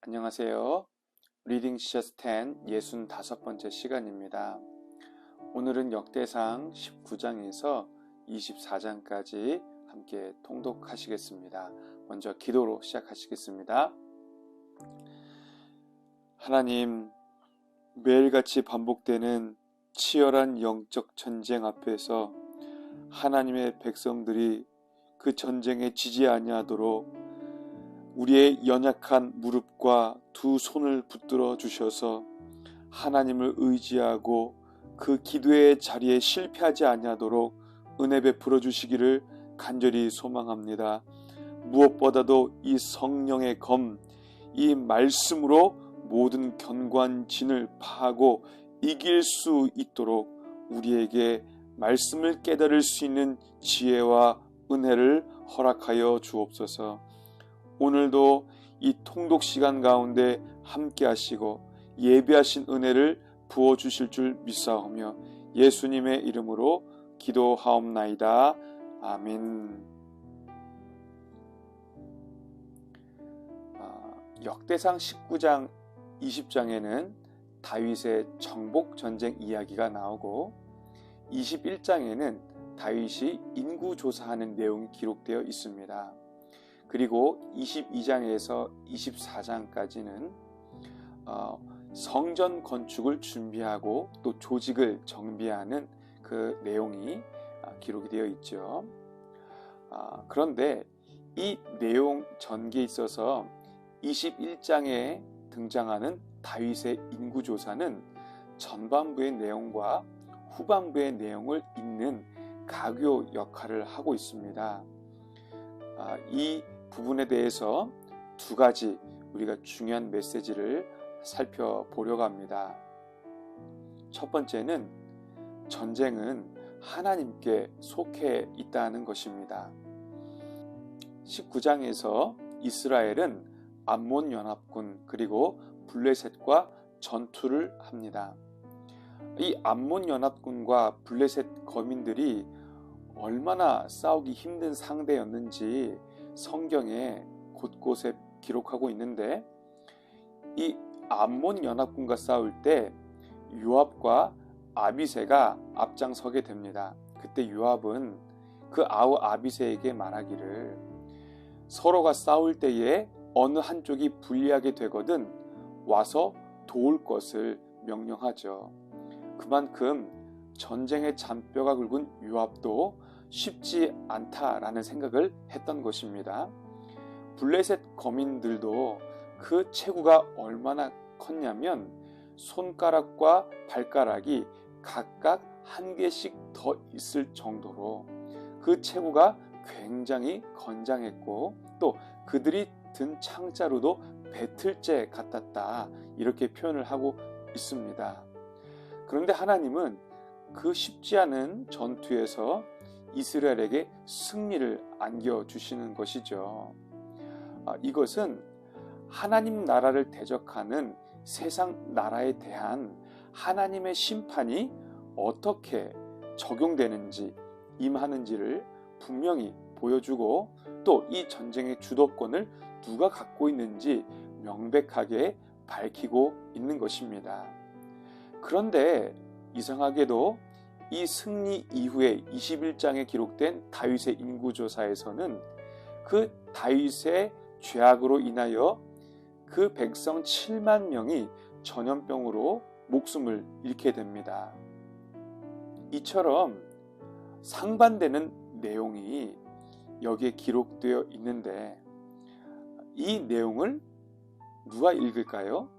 안녕하세요. 리딩 시저스 10 65번째 시간입니다. 오늘은 역대상 19장에서 24장까지 함께 통독하시겠습니다. 먼저 기도로 시작하시겠습니다. 하나님, 매일같이 반복되는 치열한 영적 전쟁 앞에서 하나님의 백성들이 그 전쟁에 지지 아니하도록 우리의 연약한 무릎과 두 손을 붙들어 주셔서 하나님을 의지하고 그 기도의 자리에 실패하지 아니하도록 은혜 베풀어 주시기를 간절히 소망합니다. 무엇보다도 이 성령의 검, 이 말씀으로 모든 견고한 진을 파하고 이길 수 있도록 우리에게 말씀을 깨달을 수 있는 지혜와 은혜를 허락하여 주옵소서. 오늘도 이 통독 시간 가운데 함께 하시고 예비하신 은혜를 부어주실 줄 믿사오며 예수님의 이름으로 기도하옵나이다. 아멘. 역대상 19장 20장에는 다윗의 정복 전쟁 이야기가 나오고 21장에는 다윗이 인구조사하는 내용이 기록되어 있습니다. 그리고 22장에서 24장까지는 성전 건축을 준비하고 또 조직을 정비하는 그 내용이 기록이 되어 있죠. 그런데 이 내용 전개에 있어서 21장에 등장하는 다윗의 인구조사는 전반부의 내용과 후반부의 내용을 잇는 가교 역할을 하고 있습니다. 이 부분에 대해서 두 가지 우리가 중요한 메시지를 살펴보려고 합니다. 첫 번째는 전쟁은 하나님께 속해 있다는 것입니다. 19장에서 이스라엘은 암몬 연합군 그리고 블레셋과 전투를 합니다. 이 암몬 연합군과 블레셋 거민들이 얼마나 싸우기 힘든 상대였는지 성경에 곳곳에 기록하고 있는데, 이 암몬 연합군과 싸울 때 요압과 아비새가 앞장서게 됩니다. 그때 요압은 그 아우 아비새에게 말하기를 서로가 싸울 때에 어느 한쪽이 불리하게 되거든 와서 도울 것을 명령하죠. 그만큼 전쟁의 잔뼈가 굵은 요압도 쉽지 않다라는 생각을 했던 것입니다. 블레셋 거민들도 그 체구가 얼마나 컸냐면 손가락과 발가락이 각각 한 개씩 더 있을 정도로 그 체구가 굉장히 건장했고 또 그들이 든 창자루도 배틀째 같았다, 이렇게 표현을 하고 있습니다. 그런데 하나님은 그 쉽지 않은 전투에서 이스라엘에게 승리를 안겨주시는 것이죠. 이것은 하나님 나라를 대적하는 세상 나라에 대한 하나님의 심판이 어떻게 적용되는지, 임하는지를 분명히 보여주고 또 이 전쟁의 주도권을 누가 갖고 있는지 명백하게 밝히고 있는 것입니다. 그런데 이상하게도 이 승리 이후에 21장에 기록된 다윗의 인구조사에서는 그 다윗의 죄악으로 인하여 그 백성 7만 명이 전염병으로 목숨을 잃게 됩니다. 이처럼 상반되는 내용이 여기에 기록되어 있는데 이 내용을 누가 읽을까요?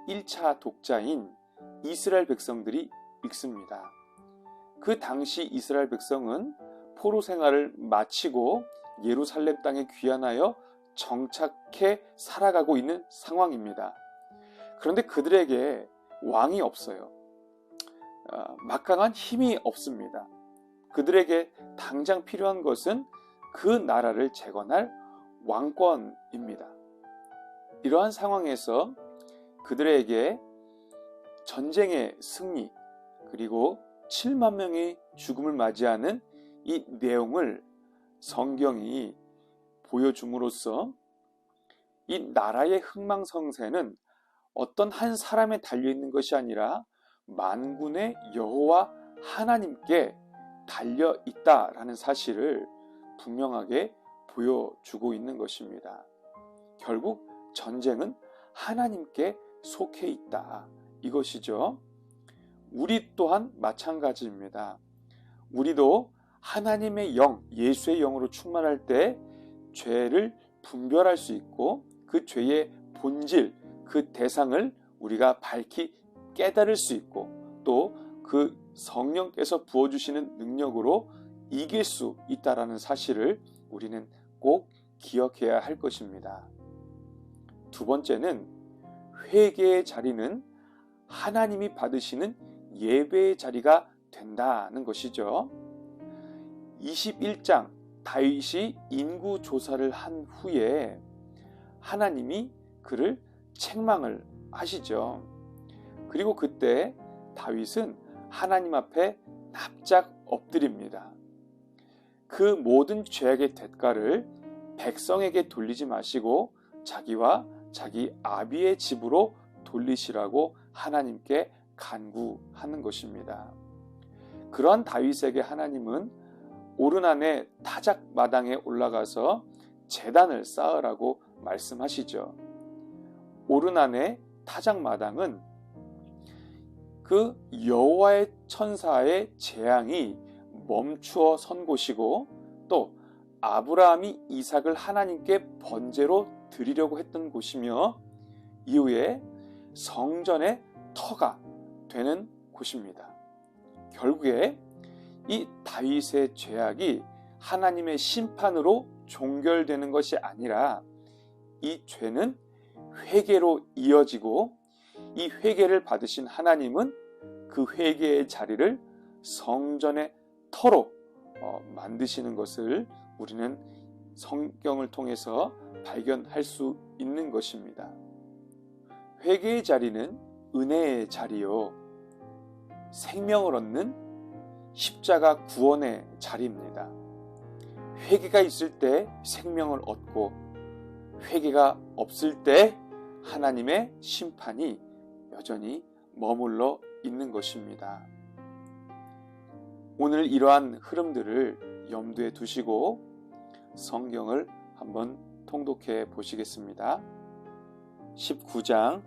1차 독자인 이스라엘 백성들이 읽습니다. 그 당시 이스라엘 백성은 포로 생활을 마치고 예루살렘 땅에 귀환하여 정착해 살아가고 있는 상황입니다. 그런데 그들에게 왕이 없어요. 막강한 힘이 없습니다. 그들에게 당장 필요한 것은 그 나라를 재건할 왕권입니다. 이러한 상황에서 그들에게 전쟁의 승리 그리고 7만 명의 죽음을 맞이하는 이 내용을 성경이 보여줌으로써 이 나라의 흥망성쇠는 어떤 한 사람에 달려있는 것이 아니라 만군의 여호와 하나님께 달려있다라는 사실을 분명하게 보여주고 있는 것입니다. 결국 전쟁은 하나님께 속해 있다, 이것이죠. 우리 또한 마찬가지입니다. 우리도 하나님의 영, 예수의 영으로 충만할 때 죄를 분별할 수 있고 그 죄의 본질, 그 대상을 우리가 밝히 깨달을 수 있고 또 그 성령께서 부어주시는 능력으로 이길 수 있다는 사실을 우리는 꼭 기억해야 할 것입니다. 두 번째는 회개의 자리는 하나님이 받으시는 예배의 자리가 된다는 것이죠. 21장 다윗이 인구 조사를 한 후에 하나님이 그를 책망을 하시죠. 그리고 그때 다윗은 하나님 앞에 납작 엎드립니다. 그 모든 죄악의 대가를 백성에게 돌리지 마시고 자기와 자기 아비의 집으로 돌리시라고 하나님께 간구하는 것입니다. 그러한 다윗에게 하나님은 오르난의 타작 마당에 올라가서 제단을 쌓으라고 말씀하시죠. 오르난의 타작 마당은 그 여호와의 천사의 재앙이 멈추어 선 곳이고 또 아브라함이 이삭을 하나님께 번제로 드리려고 했던 곳이며 이후에 성전의 터가 되는 곳입니다. 결국에 이 다윗의 죄악이 하나님의 심판으로 종결되는 것이 아니라 이 죄는 회개로 이어지고 이 회개를 받으신 하나님은 그 회개의 자리를 성전의 터로 만드시는 것을 우리는 성경을 통해서 발견할 수 있는 것입니다. 회개의 자리는 은혜의 자리요, 생명을 얻는 십자가 구원의 자리입니다. 회개가 있을 때 생명을 얻고 회개가 없을 때 하나님의 심판이 여전히 머물러 있는 것입니다. 오늘 이러한 흐름들을 염두에 두시고 성경을 한번 통독해 보시겠습니다. 19장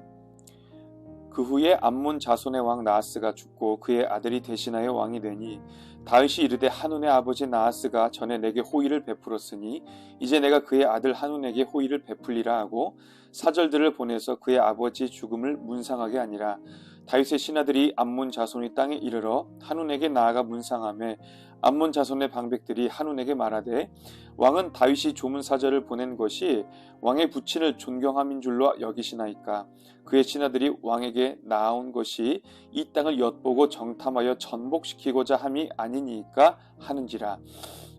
그 후에 암몬 자손의 왕 나하스가 죽고 그의 아들이 대신하여 왕이 되니 다윗이 이르되 한운의 아버지 나하스가 전에 내게 호의를 베풀었으니 이제 내가 그의 아들 한운에게 호의를 베풀리라 하고 사절들을 보내서 그의 아버지 죽음을 문상하게 하니라. 다윗의 신하들이 암몬 자손이 땅에 이르러 한운에게 나아가 문상하매 암몬 자손의 방백들이 한운에게 말하되 왕은 다윗이 조문 사절을 보낸 것이 왕의 부친을 존경함인 줄로 여기시나이까. 그의 신하들이 왕에게 나아온 것이 이 땅을 엿보고 정탐하여 전복시키고자 함이 아니니까 하는지라.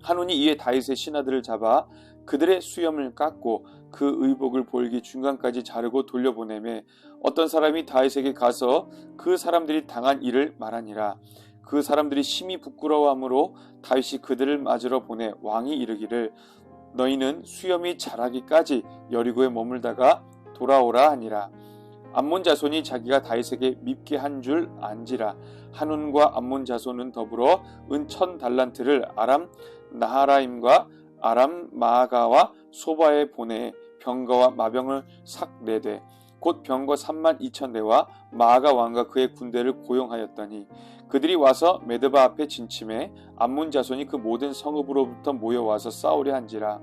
한운이 이에 다윗의 신하들을 잡아 그들의 수염을 깎고 그 의복을 볼기 중간까지 자르고 돌려보내매 어떤 사람이 다윗에게 가서 그 사람들이 당한 일을 말하니라. 그 사람들이 심히 부끄러워하므로 다윗이 그들을 맞으러 보내 왕이 이르기를 너희는 수염이 자라기까지 여리고에 머물다가 돌아오라 하니라. 암몬 자손이 자기가 다윗에게 밉게 한 줄 안지라. 한운과 암몬 자손은 더불어 은 1000달란트를 아람 나하라임과 아람 마아가와 소바에 보내 병거와 마병을 싹 4대 곧 병거 32,000대와 마아가 왕과 그의 군대를 고용하였더니 그들이 와서 메드바 앞에 진침해 암몬 자손이 그 모든 성읍으로부터 모여와서 싸우려 한지라.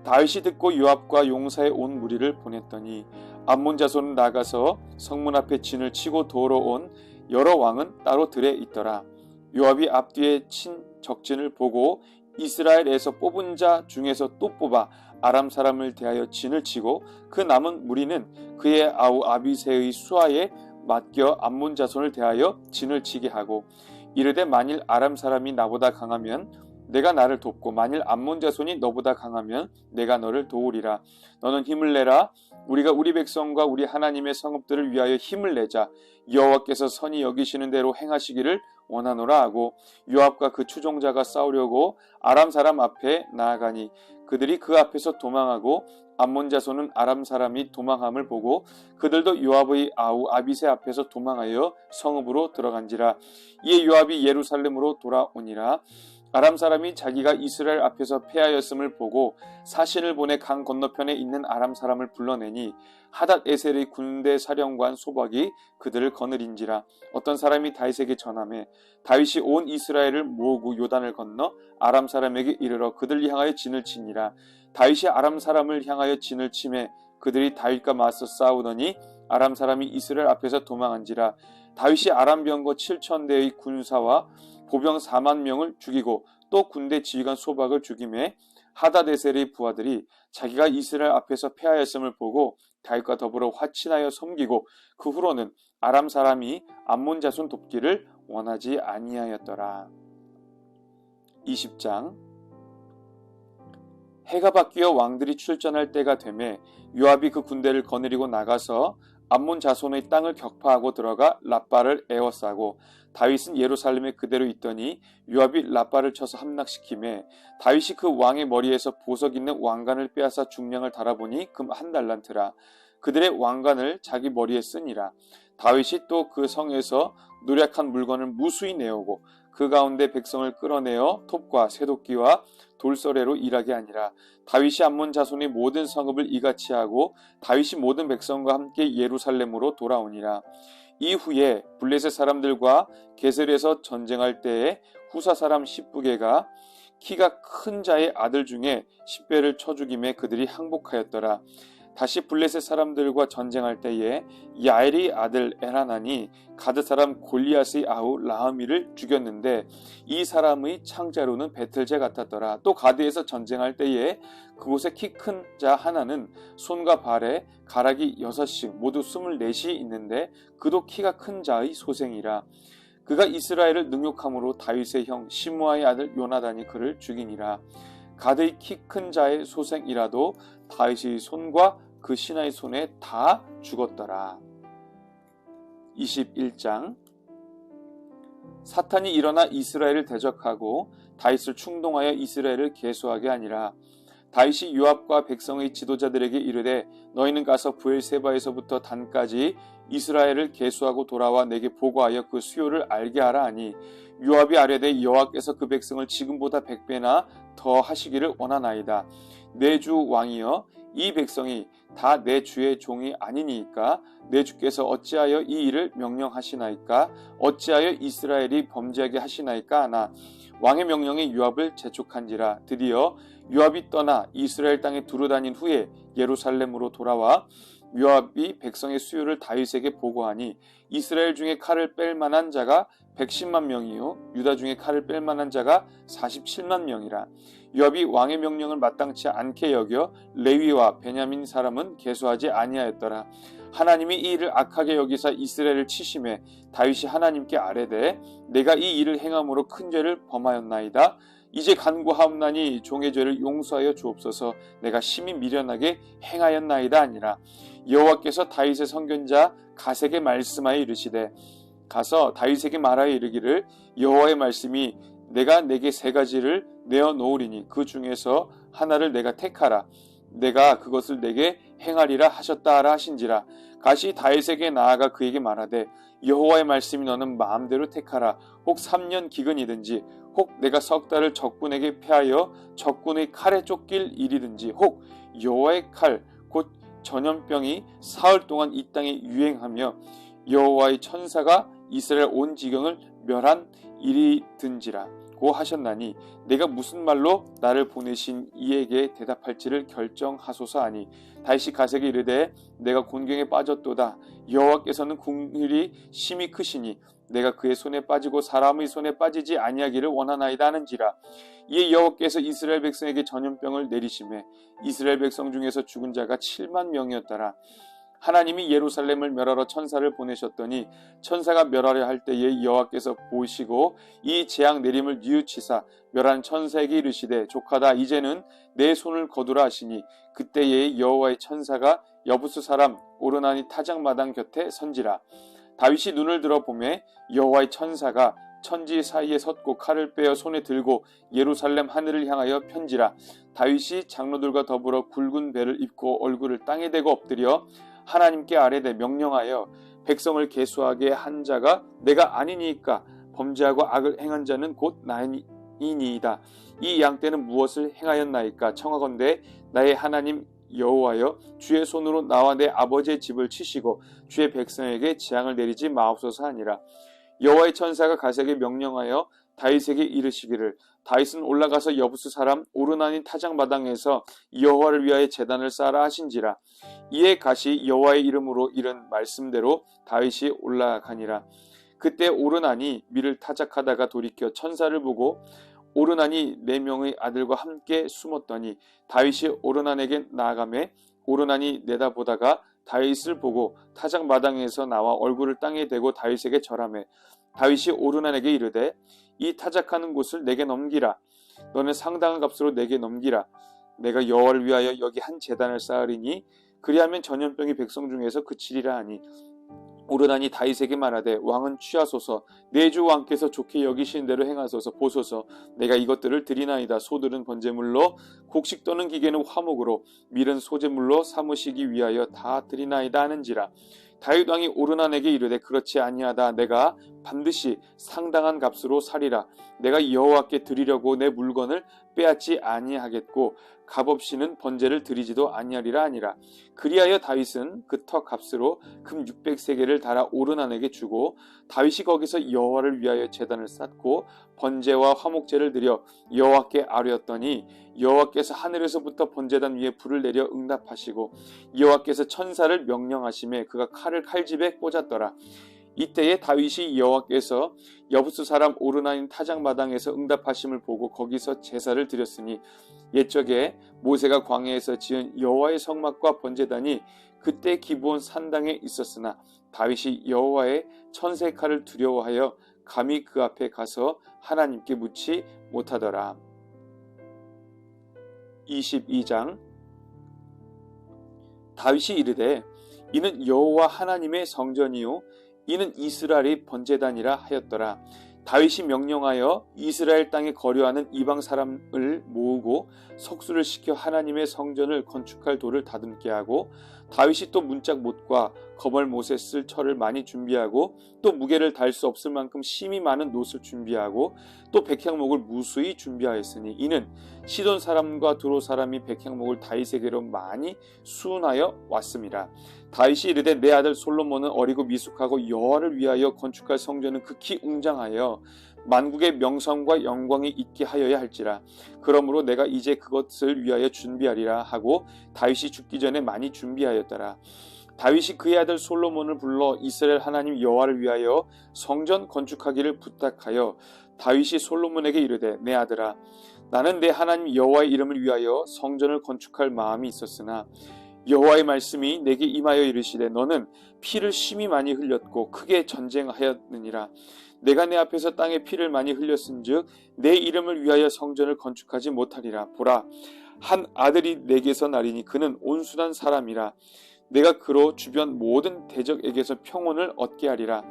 다윗이 듣고 요압과 용사의 온 무리를 보냈더니 암몬 자손은 나가서 성문 앞에 진을 치고 돌아온 여러 왕은 따로 들에 있더라. 요압이 앞뒤에 친 적진을 보고 이스라엘에서 뽑은 자 중에서 또 뽑아 아람 사람을 대하여 진을 치고 그 남은 무리는 그의 아우 아비새의 수하에 맡겨 암몬 자손을 대하여 진을 치게 하고 이르되 만일 아람 사람이 나보다 강하면 내가 나를 돕고 만일 암몬 자손이 너보다 강하면 내가 너를 도우리라. 너는 힘을 내라. 우리가 우리 백성과 우리 하나님의 성읍들을 위하여 힘을 내자. 여호와께서 선히 여기시는 대로 행하시기를 원하노라 하고 요압과 그 추종자가 싸우려고 아람 사람 앞에 나아가니 그들이 그 앞에서 도망하고 암몬 자손은 아람 사람이 도망함을 보고 그들도 요압의 아우 아비새 앞에서 도망하여 성읍으로 들어간지라. 이에 요압이 예루살렘으로 돌아오니라. 아람 사람이 자기가 이스라엘 앞에서 패하였음을 보고 사신을 보내 강 건너편에 있는 아람 사람을 불러내니 하닷 에셀의 군대 사령관 소박이 그들을 거느린지라. 어떤 사람이 다윗에게 전하매 다윗이 온 이스라엘을 모으고 요단을 건너 아람 사람에게 이르러 그들 향하여 진을 치니라. 다윗이 아람 사람을 향하여 진을 치매 그들이 다윗과 맞서 싸우더니 아람 사람이 이스라엘 앞에서 도망한지라. 다윗이 아람 병거 7,000대의 군사와 보병 4만 명을 죽이고 또 군대 지휘관 소박을 죽임에 하다데셀의 부하들이 자기가 이스라엘 앞에서 패하였음을 보고 다윗과 더불어 화친하여 섬기고 그 후로는 아람 사람이 암몬 자손 돕기를 원하지 아니하였더라. 20장. 해가 바뀌어 왕들이 출전할 때가 되매 요압이 그 군대를 거느리고 나가서 암몬 자손의 땅을 격파하고 들어가 랍바를 에워싸고 다윗은 예루살렘에 그대로 있더니 요압이 랍바를 쳐서 함락시키매 다윗이 그 왕의 머리에서 보석 있는 왕관을 빼앗아 중량을 달아보니 금 1달란트라. 그들의 왕관을 자기 머리에 쓰니라. 다윗이 또 그 성에서 노략한 물건을 무수히 내오고 그 가운데 백성을 끌어내어 톱과 쇠도끼와 돌서래로 일하게 하니라. 다윗이 암몬 자손의 모든 성읍을 이같이 하고 다윗이 모든 백성과 함께 예루살렘으로 돌아오니라. 이후에 블레셋 사람들과 게셀에서 전쟁할 때에 후사 사람 십부게가 키가 큰 자의 아들 중에 10배를 쳐 죽임에 그들이 항복하였더라. 다시 블레셋 사람들과 전쟁할 때에 야엘의 아들 엘하난이 가드 사람 골리앗의 아우 라흐미를 죽였는데 이 사람의 창자로는 베틀제 같았더라. 또 가드에서 전쟁할 때에 그곳에 키 큰 자 하나는 손과 발에 가락이 6씩 모두 24이 있는데 그도 키가 큰 자의 소생이라. 그가 이스라엘을 능욕함으로 다윗의 형 시므아의 아들 요나단이 그를 죽이니라. 가드의 키 큰 자의 소생이라도 다윗의 손과 그 신하의 손에 다 죽었더라. 21장. 사탄이 일어나 이스라엘을 대적하고 다윗을 충동하여 이스라엘을 계수하게 하니라. 다윗이 요압과 백성의 지도자들에게 이르되 너희는 가서 브엘세바에서부터 단까지 이스라엘을 계수하고 돌아와 내게 보고하여 그 수요를 알게 하라 하니 요압이 아뢰되 여호와께서 그 백성을 지금보다 100배나 더 하시기를 원하나이다. 내 주 왕이여 이 백성이 다 내 주의 종이 아니니까 내 주께서 어찌하여 이 일을 명령하시나이까 어찌하여 이스라엘이 범죄하게 하시나이까 하나 왕의 명령에 요압을 재촉한지라. 드디어 요압이 떠나 이스라엘 땅에 두루다닌 후에 예루살렘으로 돌아와 요압이 백성의 수요를 다윗에게 보고하니 이스라엘 중에 칼을 뺄 만한 자가 110만 명이요 유다 중에 칼을 뺄 만한 자가 47만 명이라. 요압이 왕의 명령을 마땅치 않게 여겨 레위와 베냐민 사람은 계수하지 아니하였더라. 하나님이 이 일을 악하게 여기사 이스라엘을 치심해 다윗이 하나님께 아뢰되 내가 이 일을 행함으로 큰 죄를 범하였나이다. 이제 간구하옵나니 종의 죄를 용서하여 주옵소서. 내가 심히 미련하게 행하였나이다 아니라. 여호와께서 다윗의 선견자 갓에게 말씀하여 이르시되 가서 다윗에게 말하여 이르기를 여호와의 말씀이 내가 내게 3가지를 내어 놓으리니 그 중에서 하나를 내가 택하라. 내가 그것을 내게 행하리라 하셨다 하라 하신지라. 갓이 다윗에게 나아가 그에게 말하되 여호와의 말씀이 너는 마음대로 택하라. 혹 3년 기근이든지 혹 내가 석 달을 적군에게 패하여 적군의 칼에 쫓길 일이든지 혹 여호와의 칼 곧 전염병이 사흘 동안 이 땅에 유행하며 여호와의 천사가 이스라엘 온 지경을 멸한 일이든지라 고 하셨나니 내가 무슨 말로 나를 보내신 이에게 대답할지를 결정하소서 하니 다윗이 갓에게 이르되 내가 곤경에 빠졌도다. 여호와께서는 긍휼이 심히 크시니 내가 그의 손에 빠지고 사람의 손에 빠지지 아니하기를 원하나이다 하는지라. 이에 여호와께서 이스라엘 백성에게 전염병을 내리심에 이스라엘 백성 중에서 죽은 자가 7만 명이었더라. 하나님이 예루살렘을 멸하러 천사를 보내셨더니 천사가 멸하려 할 때에 여호와께서 보시고 이 재앙 내림을 뉘우치사 멸한 천사에게 이르시되 족하다 이제는 내 손을 거두라 하시니 그때에 여호와의 천사가 여부스 사람 오르나니 타작마당 곁에 선지라. 다윗이 눈을 들어 보매 여호와의 천사가 천지 사이에 섰고 칼을 빼어 손에 들고 예루살렘 하늘을 향하여 편지라. 다윗이 장로들과 더불어 굵은 배를 입고 얼굴을 땅에 대고 엎드려 하나님께 아뢰되 명령하여 백성을 계수하게 한 자가 내가 아니니까 범죄하고 악을 행한 자는 곧 나이니이다. 이 양 떼는 무엇을 행하였나이까? 청하건대 나의 하나님 여호와여, 주의 손으로 나와 내 아버지의 집을 치시고 주의 백성에게 재앙을 내리지 마옵소서 하니라. 여호와의 천사가 가세에게 명령하여 다윗에게 이르시기를, 다윗은 올라가서 여부스 사람 오르나니 타작마당에서 여호와를 위하여 제단을 쌓으라 하신지라. 이에 가시 여호와의 이름으로 이른 말씀대로 다윗이 올라가니라. 그때 오르나니 밀을 타작하다가 돌이켜 천사를 보고 오르나니 4명의 아들과 함께 숨었더니 다윗이 오르난에게 나아가매 오르난이 내다보다가 다윗을 보고 타작마당에서 나와 얼굴을 땅에 대고 다윗에게 절하매 다윗이 오르난에게 이르되 이 타작하는 곳을 내게 넘기라. 너는 상당한 값으로 내게 넘기라. 내가 여호와를 위하여 여기 한 제단을 쌓으리니 그리하면 전염병이 백성 중에서 그치리라 하니 오르나니 다윗에게 말하되 왕은 취하소서. 내 주 왕께서 좋게 여기시는 대로 행하소서. 보소서, 내가 이것들을 드리나이다. 소들은 번제물로, 곡식 또는 기계는 화목으로, 밀은 소제물로 삼으시기 위하여 다 드리나이다 하는지라. 다윗 왕이 오르난에게 이르되 그렇지 아니하다. 내가 반드시 상당한 값으로 사리라. 내가 여호와께 드리려고 내 물건을 빼앗지 아니하겠고 값없이는 번제를 드리지도 아니하리라 하니라. 그리하여 다윗은 그 터 값으로 금 600세겔을 달아 오르난에게 주고 다윗이 거기서 여호와를 위하여 제단을 쌓고 번제와 화목제를 드려 여호와께 아뢰었더니 여호와께서 하늘에서부터 번제단 위에 불을 내려 응답하시고 여호와께서 천사를 명령하시매 그가 칼을 칼집에 꽂았더라. 이때에 다윗이 여호와께서 여부스 사람 오르나인 타작마당에서 응답하심을 보고 거기서 제사를 드렸으니 옛적에 모세가 광야에서 지은 여호와의 성막과 번제단이 그때 기브온 산당에 있었으나 다윗이 여호와의 천사의 칼을 두려워하여 감히 그 앞에 가서 하나님께 묻지 못하더라. 22장. 다윗이 이르되 이는 여호와 하나님의 성전이요 이는 이스라엘의 번제단이라 하였더라. 다윗이 명령하여 이스라엘 땅에 거류하는 이방 사람을 모으고 석수를 시켜 하나님의 성전을 건축할 돌을 다듬게 하고 다윗이 또 문짝 못과 거벌못에 쓸 철을 많이 준비하고 또 무게를 달 수 없을 만큼 심이 많은 놋을 준비하고 또 백향목을 무수히 준비하였으니 이는 시돈 사람과 두로 사람이 백향목을 다윗에게로 많이 수운하여 왔음이라. 다윗이 이르되 내 아들 솔로몬은 어리고 미숙하고 여호와를 위하여 건축할 성전은 극히 웅장하여 만국의 명성과 영광이 있게 하여야 할지라. 그러므로 내가 이제 그것을 위하여 준비하리라 하고 다윗이 죽기 전에 많이 준비하였더라. 다윗이 그의 아들 솔로몬을 불러 이스라엘 하나님 여호와를 위하여 성전 건축하기를 부탁하여 다윗이 솔로몬에게 이르되 내 아들아, 나는 내 하나님 여호와의 이름을 위하여 성전을 건축할 마음이 있었으나 여호와의 말씀이 내게 임하여 이르시되 너는 피를 심히 많이 흘렸고 크게 전쟁하였느니라. 내가 내 앞에서 땅에 피를 많이 흘렸은즉 내 이름을 위하여 성전을 건축하지 못하리라. 보라, 한 아들이 내게서 나리니 그는 온순한 사람이라. 내가 그로 주변 모든 대적에게서 평온을 얻게 하리라.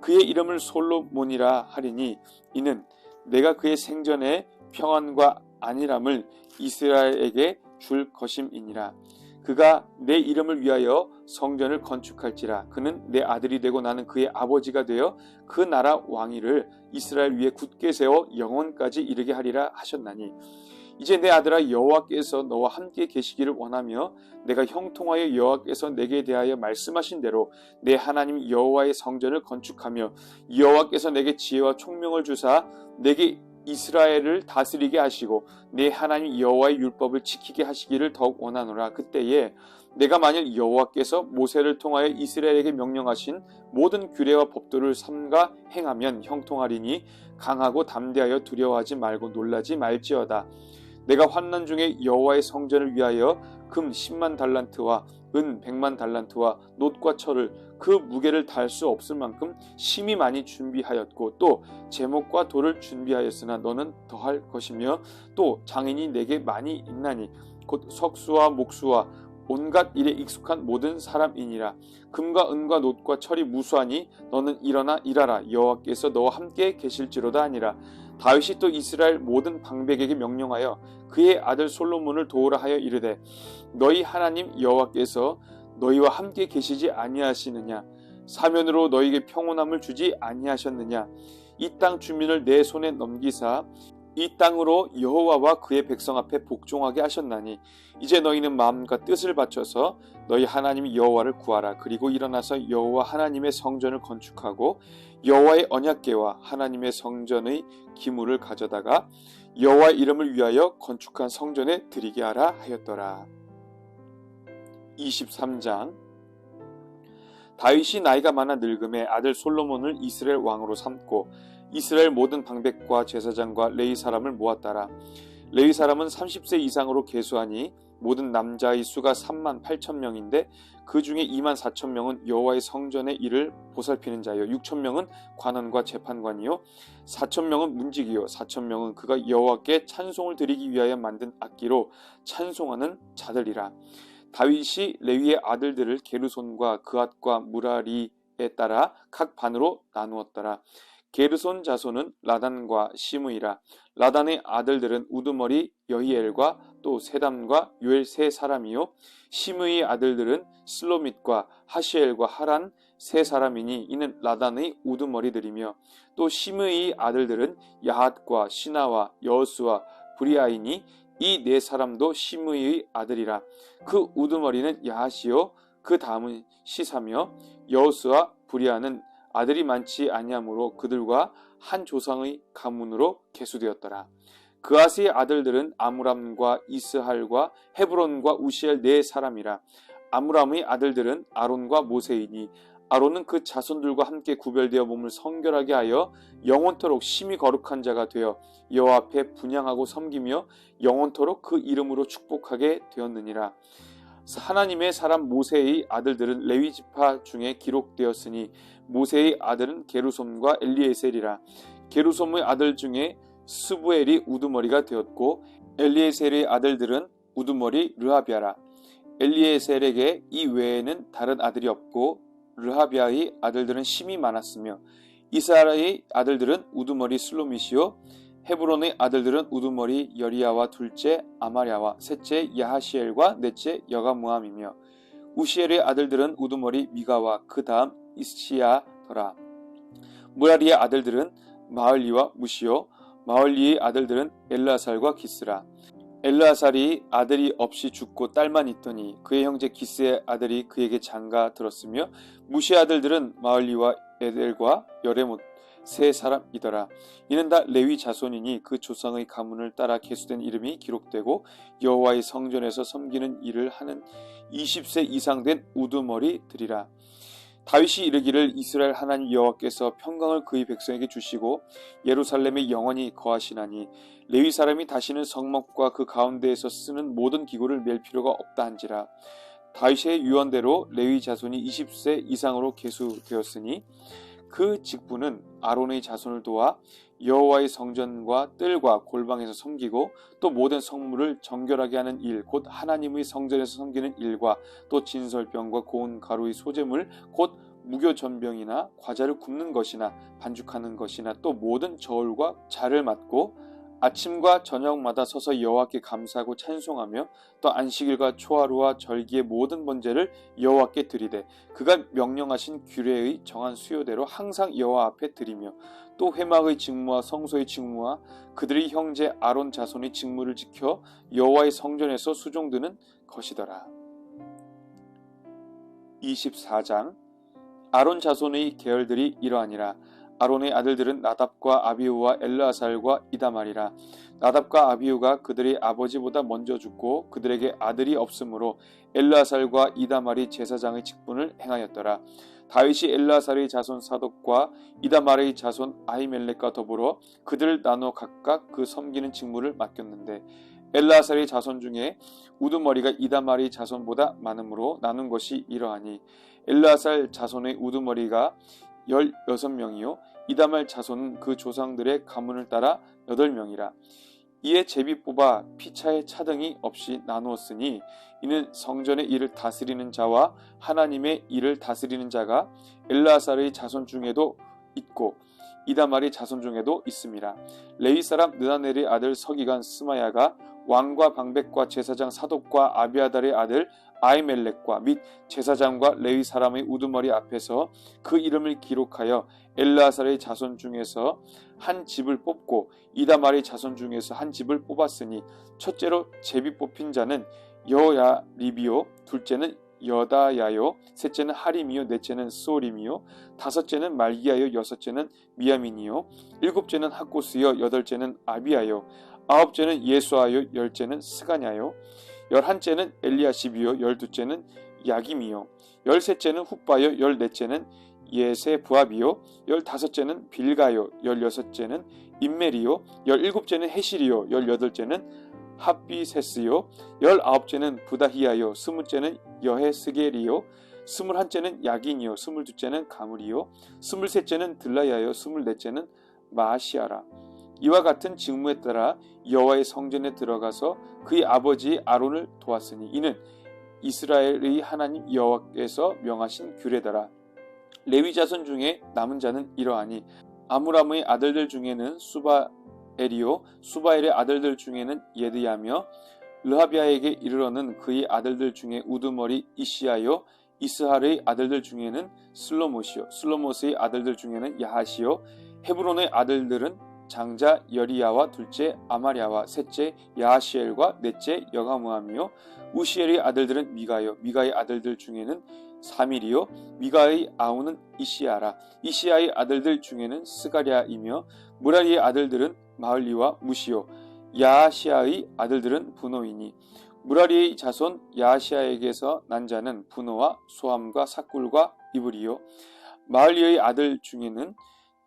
그의 이름을 솔로몬이라 하리니 이는 내가 그의 생전에 평안과 안일함을 이스라엘에게 줄 것임이니라. 그가 내 이름을 위하여 성전을 건축할지라. 그는 내 아들이 되고 나는 그의 아버지가 되어 그 나라 왕위를 이스라엘 위에 굳게 세워 영원까지 이르게 하리라 하셨나니 이제 내 아들아, 여호와께서 너와 함께 계시기를 원하며 내가 형통하여 여호와께서 내게 대하여 말씀하신 대로 내 하나님 여호와의 성전을 건축하며 여호와께서 내게 지혜와 총명을 주사 내게 이스라엘을 다스리게 하시고 내 하나님 여호와의 율법을 지키게 하시기를 더욱 원하노라. 그때에 내가 만일 여호와께서 모세를 통하여 이스라엘에게 명령하신 모든 규례와 법도를 삼가 행하면 형통하리니 강하고 담대하여 두려워하지 말고 놀라지 말지어다. 내가 환난 중에 여호와의 성전을 위하여 금 10만 달란트와 은 100만 달란트와 놋과 철을 그 무게를 달 수 없을 만큼 심히 많이 준비하였고 또 제목과 돌을 준비하였으나 너는 더할 것이며 또 장인이 내게 많이 있나니 곧 석수와 목수와 온갖 일에 익숙한 모든 사람이니라. 금과 은과 놋과 철이 무수하니 너는 일어나 일하라. 여호와께서 너와 함께 계실지로다 하니라. 다윗이 또 이스라엘 모든 방백에게 명령하여 그의 아들 솔로몬을 도우라 하여 이르되 너희 하나님 여호와께서 너희와 함께 계시지 아니하시느냐? 사면으로 너희에게 평온함을 주지 아니하셨느냐? 이 땅 주민을 내 손에 넘기사 이 땅으로 여호와와 그의 백성 앞에 복종하게 하셨나니 이제 너희는 마음과 뜻을 바쳐서 너희 하나님 여호와를 구하라. 그리고 일어나서 여호와 하나님의 성전을 건축하고 여호와의 언약궤와 하나님의 성전의 기물을 가져다가 여호와의 이름을 위하여 건축한 성전에 드리게 하라 하였더라. 23장. 다윗이 나이가 많아 늙음에 아들 솔로몬을 이스라엘 왕으로 삼고 이스라엘 모든 방백과 제사장과 레위 사람을 모았더라. 레위 사람은 30세 이상으로 계수하니 모든 남자의 수가 3만 8천 명인데 그 중에 2만 4천 명은 여호와의 성전의 일을 보살피는 자요 6천 명은 관원과 재판관이요 4천 명은 문지기요 4천 명은 그가 여호와께 찬송을 드리기 위하여 만든 악기로 찬송하는 자들이라. 다윗이 레위의 아들들을 게르손과 그앗과 무라리에 따라 각 반으로 나누었더라. 게르손 자손은 라단과 시므이라. 라단의 아들들은 우두머리 여히엘과 또 세담과 요엘 세 사람이요 시므이의 아들들은 슬로밋과 하시엘과 하란 세 사람이니 이는 라단의 우두머리들이며 또 시므이의 아들들은 야핫과 시나와 여수와 브리아이니 이 네 사람도 시므이의 아들이라. 그 우두머리는 야핫이요 그 다음은 시사며 여수와 브리아는 아들이 많지 아니하므로 그들과 한 조상의 가문으로 계수되었더라. 그앗의 아들들은 아므람과 이스할과 헤브론과 우시엘 네 사람이라. 아므람의 아들들은 아론과 모세이니 아론은 그 자손들과 함께 구별되어 몸을 성결하게 하여 영원토록 심히 거룩한 자가 되어 여호와 앞에 분향하고 섬기며 영원토록 그 이름으로 축복하게 되었느니라. 하나님의 사람 모세의 아들들은 레위 지파 중에 기록되었으니 모세의 아들은 게르솜과 엘리에셀이라. 게르솜의 아들 중에 스부엘이 우두머리가 되었고 엘리에셀의 아들들은 우두머리 르하비아라. 엘리에셀에게 이 외에는 다른 아들이 없고 르하비아의 아들들은 심이 많았으며 이스라엘의 아들들은 우두머리 슬로밋이요 헤브론의 아들들은 우두머리 여리야와 둘째 아마랴와 셋째 야하시엘과 넷째 여가무함이며 우시엘의 아들들은 우두머리 미가와 그 다음 이스치야더라. 무라리의 아들들은 마을리와 무시요 마을리의 아들들은 엘르아살과 기스라. 엘르아살이 아들이 없이 죽고 딸만 있더니 그의 형제 기스의 아들이 그에게 장가 들었으며 무시의 아들들은 마을리와 에델과 여레못 세 사람이더라. 이는 다 레위 자손이니 그 조상의 가문을 따라 계수된 이름이 기록되고 여호와의 성전에서 섬기는 일을 하는 20세 이상 된 우두머리들이라. 다윗이 이르기를 이스라엘 하나님 여호와께서 평강을 그의 백성에게 주시고 예루살렘에 영원히 거하시나니 레위 사람이 다시는 성막과 그 가운데에서 쓰는 모든 기구를 맬 필요가 없다 한지라. 다윗의 유언대로 레위 자손이 20세 이상으로 계수되었으니 그 직분은 아론의 자손을 도와 여호와의 성전과 뜰과 골방에서 섬기고 또 모든 성물을 정결하게 하는 일 곧 하나님의 성전에서 섬기는 일과 또 진설병과 고운 가루의 소재물 곧 무교전병이나 과자를 굽는 것이나 반죽하는 것이나 또 모든 저울과 자를 맡고 아침과 저녁마다 서서 여호와께 감사하고 찬송하며 또 안식일과 초하루와 절기의 모든 번제를 여호와께 드리되 그가 명령하신 규례의 정한 수요대로 항상 여호와 앞에 드리며 또 회막의 직무와 성소의 직무와 그들의 형제 아론 자손의 직무를 지켜 여호와의 성전에서 수종드는 것이더라. 24장. 아론 자손의 계열들이 이러하니라. 아론의 아들들은 나답과 아비후와 엘르아살과 이다말이라. 나답과 아비후가 그들의 아버지보다 먼저 죽고 그들에게 아들이 없으므로 엘르아살과 이다말이 제사장의 직분을 행하였더라. 다윗이 엘르아살의 자손 사독과 이다말의 자손 아히멜렉과 더불어 그들을 나눠 각각 그 섬기는 직무를 맡겼는데 엘르아살의 자손 중에 우두머리가 이다말의 자손보다 많으므로 나눈 것이 이러하니 엘르아살 자손의 우두머리가 16명이요 이다말 자손은 그 조상들의 가문을 따라 8명이라. 이에 제비 뽑아 피차의 차등이 없이 나누었으니 이는 성전의 일을 다스리는 자와 하나님의 일을 다스리는 자가 엘르아살의 자손 중에도 있고 이다말의 자손 중에도 있음이라. 레위 사람 느다넬의 아들 서기관 스마야가 왕과 방백과 제사장 사독과 아비아달의 아들 아히멜렉과 및 제사장과 레위 사람의 우두머리 앞에서 그 이름을 기록하여 엘르아살의 자손 중에서 한 집을 뽑고 이다말의 자손 중에서 한 집을 뽑았으니 첫째로 제비 뽑힌 자는 여야립이요, 둘째는 여다야요, 셋째는 하림이요, 넷째는 스오림이요, 다섯째는 말기야요, 여섯째는 미야민이요, 일곱째는 학고스요, 여덟째는 아비야요, 아홉째는 예수아요, 열째는 스가냐요, 열한째는 엘리야십이요, 열두째는 야김이요, 열셋째는 훗바요, 열넷째는 예세부압이요, 열다섯째는 빌가요, 열여섯째는 임멜이요, 열일곱째는 헤실이요, 열여덟째는 합비세스요, 열아홉째는 부다히야요, 스물째는 여헤스겔이요, 스물한째는 야긴이요, 스물두째는 가물이요, 스물셋째는 들라야요, 스물넷째는 마시아라. 이와 같은 직무에 따라 여호와의 성전에 들어가서 그의 아버지 아론을 도왔으니 이는 이스라엘의 하나님 여호와께서 명하신 규례더라. 레위 자손 중에 남은 자는 이러하니 아므람의 아들들 중에는 수바엘이요, 수바엘의 아들들 중에는 예드야며 르하비아에게 이르러는 그의 아들들 중에 우두머리 이시야요, 이스할의 아들들 중에는 슬로못이요, 슬로못의 아들들 중에는 야하시요, 헤브론의 아들들은 장자 여리야와 둘째 아마랴와 셋째 야하시엘과 넷째 여가무함이요, 우시엘의 아들들은 미가요, 미가의 아들들 중에는 사밀이요, 미가의 아우는 이시야라. 이시야의 아들들 중에는 스가랴이며 무라리의 아들들은 마흘리와 무시요, 야시아의 아들들은 분노이니 무라리의 자손 야시아에게서 난 자는 분노와 소함과 삭굴과 이불이요, 마흘리의 아들 중에는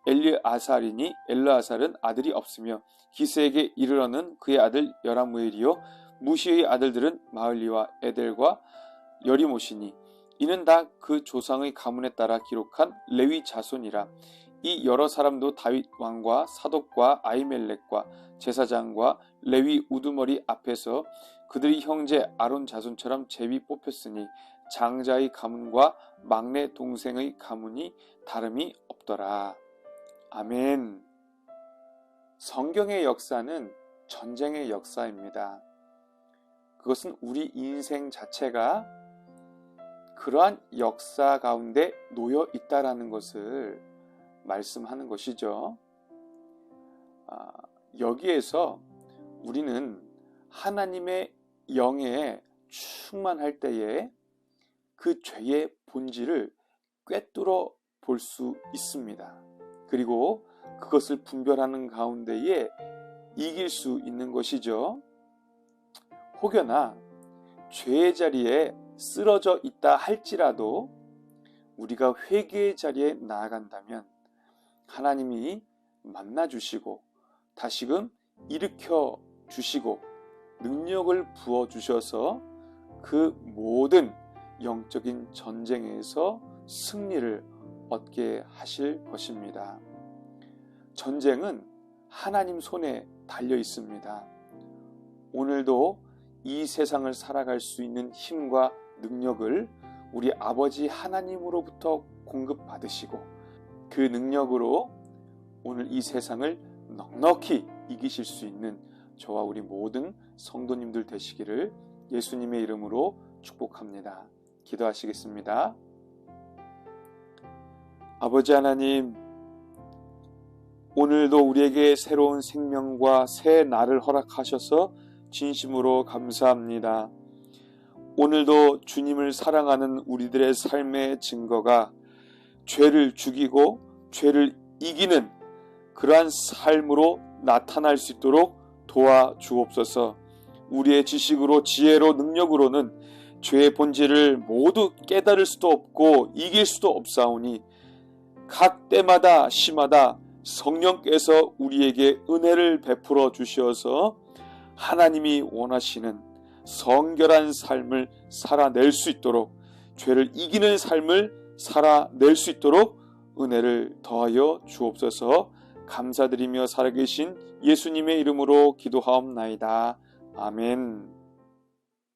엘르아살이니 엘르아살은 아들이 없으며 기스에게 이르러는 그의 아들 여라무엘이요, 무시의 아들들은 마흘리와 에델과 여리못이니 이는 다 그 조상의 가문에 따라 기록한 레위 자손이라. 이 여러 사람도 다윗 왕과 사독과 아히멜렉과 제사장과 레위 우두머리 앞에서 그들의 형제 아론 자손처럼 제비 뽑혔으니 장자의 가문과 막내 동생의 가문이 다름이 없더라. 아멘. 성경의 역사는 전쟁의 역사입니다. 그것은 우리 인생 자체가 그러한 역사 가운데 놓여 있다라는 것을 말씀하는 것이죠. 여기에서 우리는 하나님의 영에 충만할 때에 그 죄의 본질을 꿰뚫어 볼 수 있습니다. 그리고 그것을 분별하는 가운데에 이길 수 있는 것이죠. 혹여나 죄의 자리에 쓰러져 있다 할지라도 우리가 회개의 자리에 나아간다면 하나님이 만나주시고 다시금 일으켜 주시고 능력을 부어주셔서 그 모든 영적인 전쟁에서 승리를 얻게 하실 것입니다. 전쟁은 하나님 손에 달려 있습니다. 오늘도 이 세상을 살아갈 수 있는 힘과 능력을 우리 아버지 하나님으로부터 공급받으시고 그 능력으로 오늘 이 세상을 넉넉히 이기실 수 있는 저와 우리 모든 성도님들 되시기를 예수님의 이름으로 축복합니다. 기도하시겠습니다. 아버지 하나님, 오늘도 우리에게 새로운 생명과 새 날을 허락하셔서 진심으로 감사합니다. 오늘도 주님을 사랑하는 우리들의 삶의 증거가 죄를 죽이고 죄를 이기는 그러한 삶으로 나타날 수 있도록 도와주옵소서. 우리의 지식으로 지혜로 능력으로는 죄의 본질을 모두 깨달을 수도 없고 이길 수도 없사오니 각 때마다 시마다 성령께서 우리에게 은혜를 베풀어 주셔서 하나님이 원하시는 성결한 삶을 살아낼 수 있도록 죄를 이기는 삶을 살아낼 수 있도록 은혜를 더하여 주옵소서. 감사드리며 살아계신 예수님의 이름으로 기도하옵나이다. 아멘.